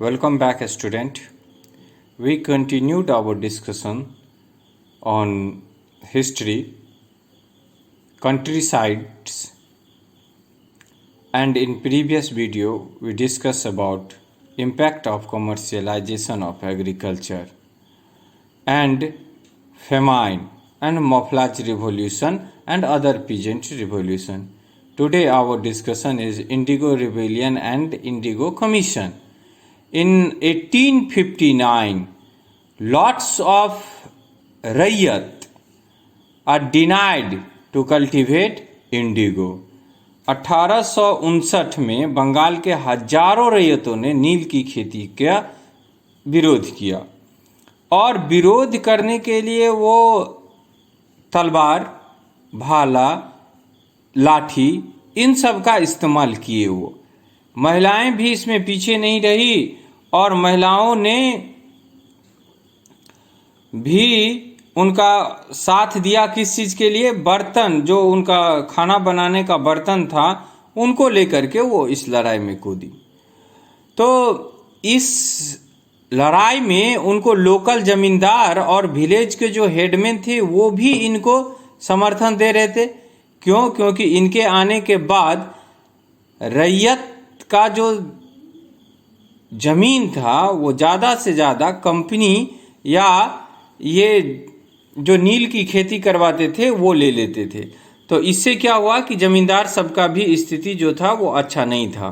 Welcome back, student. We continued our discussion on history, countrysides, and in previous video we discussed about impact of commercialization of agriculture and famine and Mufflage revolution and other peasant revolution. Today our discussion is Indigo rebellion and Indigo commission. In 1859, lots of Rayyat are denied to cultivate indigo. 1859 में बंगाल के हजारों रैयतों ने नील की खेती का विरोध किया और विरोध करने के लिए वो तलवार, भाला, लाठी इन सब का इस्तेमाल किए। वो महिलाएं भी इसमें पीछे नहीं रही और महिलाओं ने भी उनका साथ दिया। किस चीज़ के लिए? बर्तन, जो उनका खाना बनाने का बर्तन था उनको लेकर के वो इस लड़ाई में कूदी। तो इस लड़ाई में उनको लोकल जमींदार और विलेज के जो हेडमैन थे वो भी इनको समर्थन दे रहे थे। क्यों? क्योंकि इनके आने के बाद रैयत का जो जमीन था वो ज़्यादा से ज़्यादा कंपनी या ये जो नील की खेती करवाते थे वो ले लेते थे। तो इससे क्या हुआ कि जमींदार सबका भी स्थिति जो था वो अच्छा नहीं था।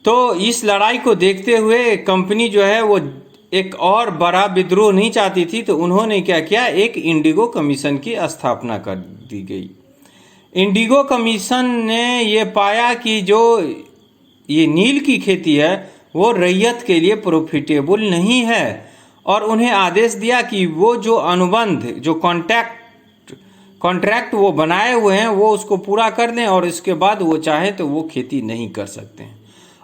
तो इस लड़ाई को देखते हुए कंपनी जो है वो एक और बड़ा विद्रोह नहीं चाहती थी। तो उन्होंने क्या किया, एक इंडिगो कमीशन की स्थापना कर दी गई। इंडिगो कमीशन ने ये पाया कि जो ये नील की खेती है वो रैयत के लिए प्रॉफिटेबल नहीं है और उन्हें आदेश दिया कि वो जो अनुबंध, जो कॉन्ट्रैक्ट वो बनाए हुए हैं वो उसको पूरा कर दें और इसके बाद वो चाहे तो वो खेती नहीं कर सकते हैं।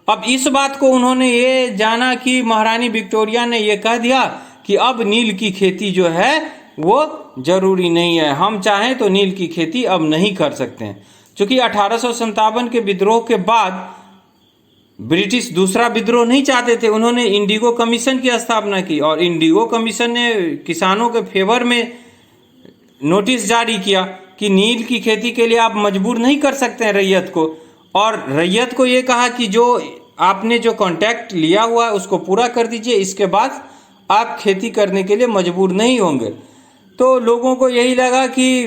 अब इस बात को उन्होंने ये जाना कि महारानी विक्टोरिया ने ये कह दिया कि अब नील की खेती जो है वो जरूरी नहीं है, हम चाहें तो नील की खेती अब नहीं कर सकते हैं। क्योंकि 1857 के विद्रोह के बाद ब्रिटिश दूसरा विद्रोह नहीं चाहते थे। उन्होंने इंडिगो कमीशन की स्थापना की और इंडिगो कमीशन ने किसानों के फेवर में नोटिस जारी किया कि नील की खेती के लिए आप मजबूर नहीं कर सकते हैं रैयत को। और रैयत को ये कहा कि जो आपने जो कॉन्ट्रैक्ट लिया हुआ है उसको पूरा कर दीजिए, इसके बाद आप खेती करने के लिए मजबूर नहीं होंगे। तो लोगों को यही लगा कि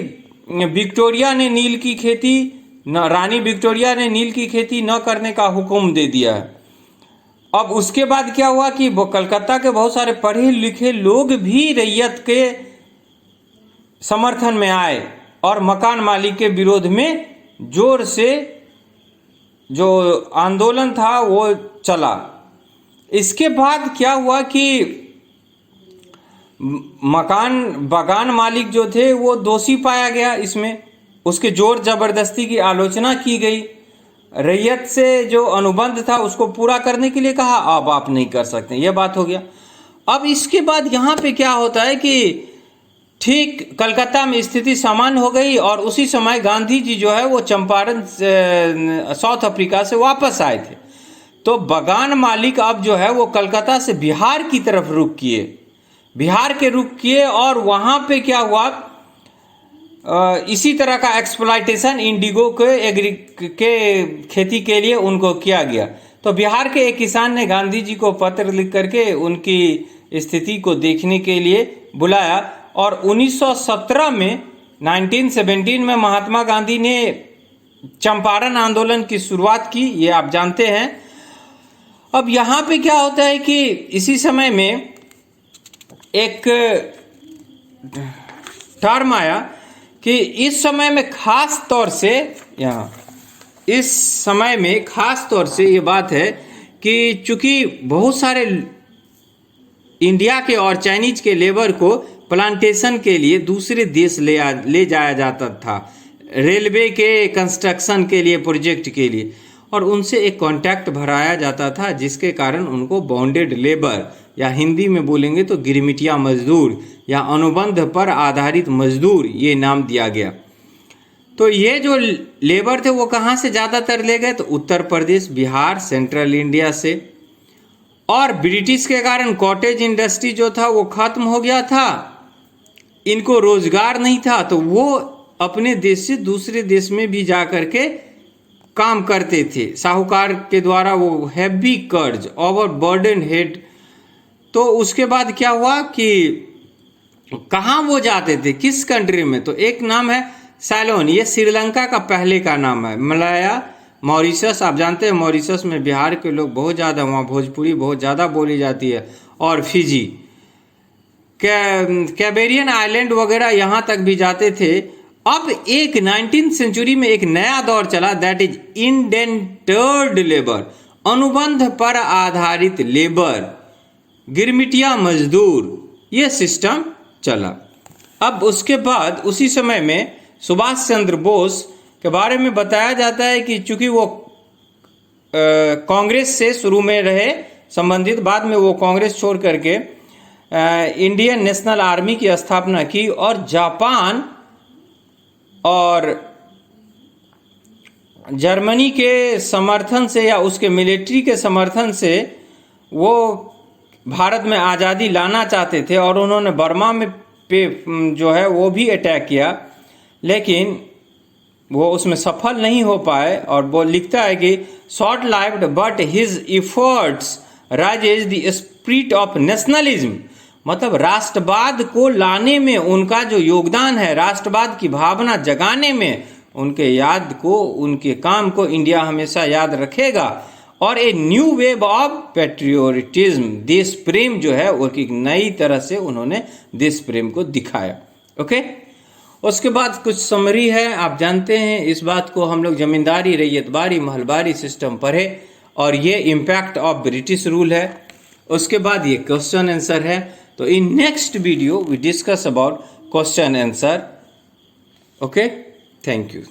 विक्टोरिया ने नील की खेती रानी विक्टोरिया ने नील की खेती न करने का हुक्म दे दिया है। अब उसके बाद क्या हुआ कि कलकत्ता के बहुत सारे पढ़े लिखे लोग भी रैयत के समर्थन में आए और मकान मालिक के विरोध में जोर से जो आंदोलन था वो चला। इसके बाद क्या हुआ कि बागान मालिक जो थे वो दोषी पाया गया। इसमें उसके जोर जबरदस्ती की आलोचना की गई। रैयत से जो अनुबंध था उसको पूरा करने के लिए कहा, अब आप नहीं कर सकते, यह बात हो गया। अब इसके बाद यहाँ पे क्या होता है कि ठीक कलकत्ता में स्थिति सामान्य हो गई और उसी समय गांधी जी जो है वो चंपारण साउथ अफ्रीका से वापस आए थे। तो बागान मालिक अब जो है वो कलकत्ता से बिहार की तरफ रुख किए और वहाँ पे क्या हुआ, इसी तरह का एक्सप्लॉयटेशन इंडिगो के खेती के लिए उनको किया गया। तो बिहार के एक किसान ने गांधी जी को पत्र लिख करके उनकी स्थिति को देखने के लिए बुलाया और 1917 में 1917 में महात्मा गांधी ने चंपारण आंदोलन की शुरुआत की, ये आप जानते हैं। अब यहाँ पे क्या होता है कि इसी समय में एक टर्म आया कि इस समय में खास तौर से ये बात है कि चूंकि बहुत सारे इंडिया के और चाइनीज के लेबर को प्लांटेशन के लिए दूसरे देश ले जाया जाता था, रेलवे के कंस्ट्रक्शन के लिए, प्रोजेक्ट के लिए, और उनसे एक कॉन्ट्रैक्ट भराया जाता था जिसके कारण उनको बॉन्डेड लेबर या हिंदी में बोलेंगे तो गिरमिटिया मजदूर या अनुबंध पर आधारित मजदूर ये नाम दिया गया। तो ये जो लेबर थे वो कहाँ से ज़्यादातर ले गए? तो उत्तर प्रदेश, बिहार, सेंट्रल इंडिया से। और ब्रिटिश के कारण कॉटेज इंडस्ट्री जो था वो खत्म हो गया था, इनको रोजगार नहीं था, तो वो अपने देश से दूसरे देश में भी जा कर के काम करते थे। साहूकार के द्वारा वो हैवी कर्ज, ओवर बर्डन हेड। तो उसके बाद क्या हुआ कि कहाँ वो जाते थे, किस कंट्री में? तो एक नाम है सैलोन, ये श्रीलंका का पहले का नाम है। मलाया, मॉरिशस, आप जानते हैं मॉरिशस में बिहार के लोग बहुत ज़्यादा, वहाँ भोजपुरी बहुत ज़्यादा बोली जाती है। और फिजी, कैरेबियन आइलैंड वगैरह यहाँ तक भी जाते थे। अब एक 19th सेंचुरी में एक नया दौर चला, दैट इज इंडेंटर्ड लेबर, अनुबंध पर आधारित लेबर, गिरमिटिया मजदूर, ये सिस्टम चला। अब उसके बाद उसी समय में सुभाष चंद्र बोस के बारे में बताया जाता है कि चूंकि वो कांग्रेस से शुरू में रहे संबंधित, बाद में वो कांग्रेस छोड़ करके इंडियन नेशनल आर्मी की स्थापना की और जापान और जर्मनी के समर्थन से या उसके मिलिट्री के समर्थन से वो भारत में आज़ादी लाना चाहते थे। और उन्होंने बर्मा में जो है वो भी अटैक किया, लेकिन वो उसमें सफल नहीं हो पाए। और वो लिखता है कि short lived but his efforts rises the spirit of nationalism, मतलब राष्ट्रवाद को लाने में उनका जो योगदान है, राष्ट्रवाद की भावना जगाने में उनके याद को, उनके काम को इंडिया हमेशा याद रखेगा। और a new wave of patriotism, देश प्रेम जो है वो एक नई तरह से उन्होंने देश प्रेम को दिखाया। ओके, उसके बाद कुछ समरी है। आप जानते हैं इस बात को, हम लोग जमींदारी, रैयतबारी, महलबारी सिस्टम पढ़े और ये इम्पैक्ट ऑफ ब्रिटिश रूल है। उसके बाद ये क्वेश्चन आंसर है। तो in next video we discuss about question answer. Okay, thank you.